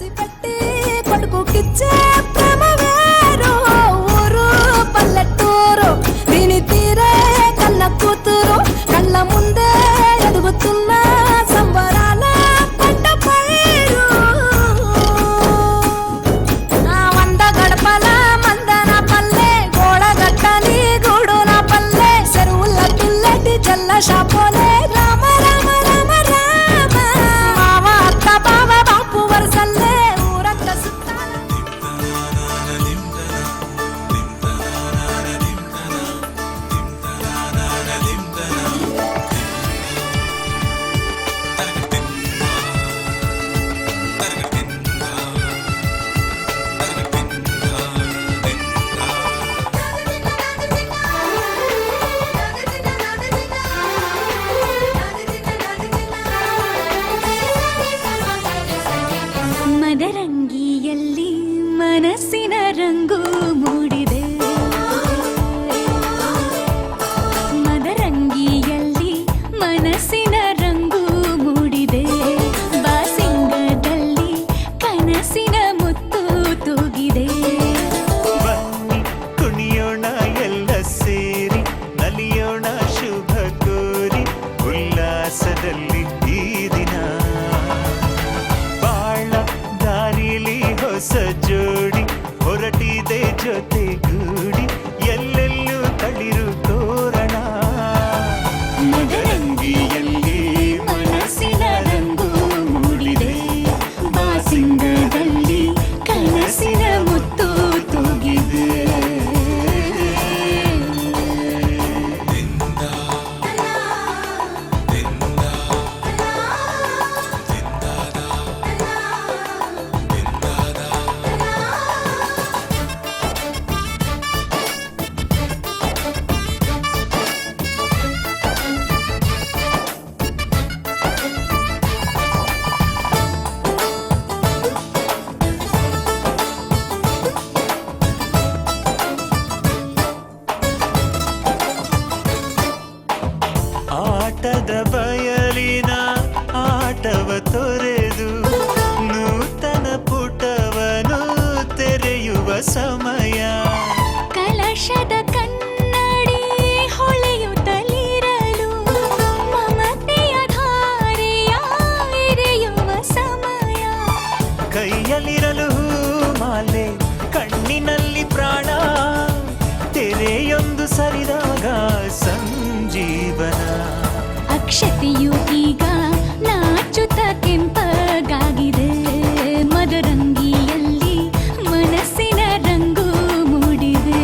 రాసి పెట్టి కొడుకుకిచ్చే ప్రేమ వేరు ఊరు పల్లెటూరు దీని తీరే కన్న కూతురు కళ్ళ ముందే ఎదుగుతున్న సంబరాల పంట పైరు వంద గడపల మందన పల్లె గోడ గట్టని గూడు నా పల్లె చెరువుల పిల్లటి జల్ల షాపోలే రామ రామ రామ రామ మామ అత్త బావ బాపు వరసల్లే ఊరంత సుత్తాల ಮದರಂಗಿಯಲ್ಲಿ ಮನಸ್ಸಿನ ರಂಗು ಮೂಡಿದೆ ಮದರಂಗಿಯಲ್ಲಿ ಮನಸ್ಸಿನ ರಂಗು ಮೂಡಿದೆ ಬಾಸಿಂಗದಲ್ಲಿ ಕನಸಿನ ಮುತ್ತು ತೂಗಿದೆ ಬನ್ನಿ ಕುಣಿಯೋಣ ಎಲ್ಲ ಸೇರಿ ನಲಿಯೋಣ ಶುಭ ಕೋರಿ ಉಲ್ಲಾಸದಲ್ಲಿ ಈ ದಿನ ಬಾಳ ದಾರಿಲಿ ಹೊಸ ಜೋಡಿ ಹೊರಟಿದೆ ಜೊತೆಗೂಡಿ ಎಲ್ಲೆಲ್ಲೂ ತಳಿರು ತೋರಣ ಮದರಂಗಿಯಲ್ಲಿ ಮನಸ್ಸಿನ ರಂಗು ಮೂಡಿದೆ ಬಾಸಿಂಗದಲ್ಲಿ ಕನಸಿನ ಮುತ್ತು ತೂಗಿದೆ ಆಟದ ಬಯಲಿನ ಆಟವ ತೊರೆದು ನೂತನ ಪುಟವನು ತೆರೆಯುವ ಸಮಯ ಕಲಶದ ಕನ್ನಡಿ ಹೊಳೆಯುತ್ತಲಿರಲು ಮಮತೆಯ ಧಾರೆಯ ಎರೆಯುವ ಸಮಯ ಕೈಯಲ್ಲಿರಲು ಮಾಲೆ ಕಣ್ಣಿನಲ್ಲಿ ಪ್ರಾಣ ತೆರೆಯೊಂದು ಸರಿದಾಗ ಸಂಜೀವನ ಅಕ್ಷತೆಯು ಈಗ ನಾಚುತ್ತ ಕೆಂಪಗಾಗಿದೆ ಮದರಂಗಿಯಲ್ಲಿ ಮನಸ್ಸಿನ ರಂಗು ಮೂಡಿದೆ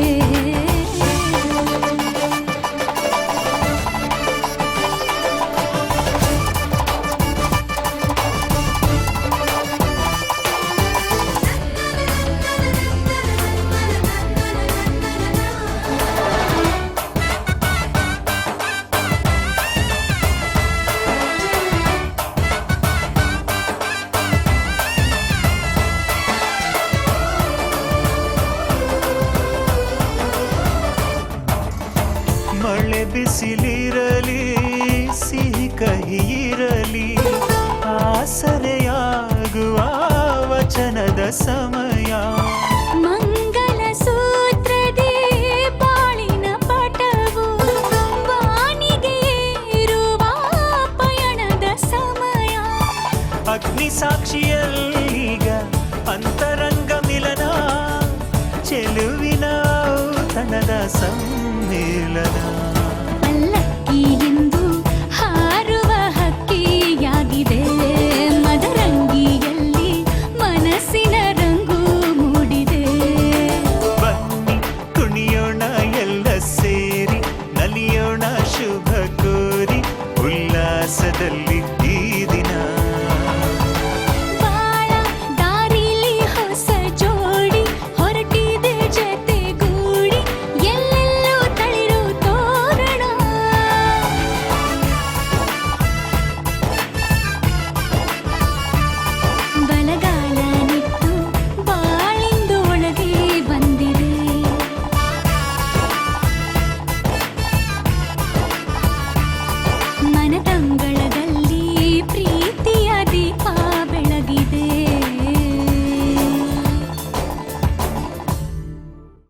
ಮಳೆ ಬಿಸಿಲಿರಲಿ ಸಿಹಿ ಕಹಿ ಇರಲಿ ಆಸರೆಯಾಗುವ ವಚನದ ಸಮಯ ಮಂಗಲ ಸೂತ್ರದೇ ಬಾಳಿನ ಪಟವು ಬಾನಿಗೆ ಏರುವ ಪಯಣದ ಸಮಯ ಅಗ್ನಿ ಸಾಕ್ಷಿಯಲ್ಲೀಗ ಅಂತರಂಗ ಮಿಲನ ಚೆಲುವಿನ ಔತಣದ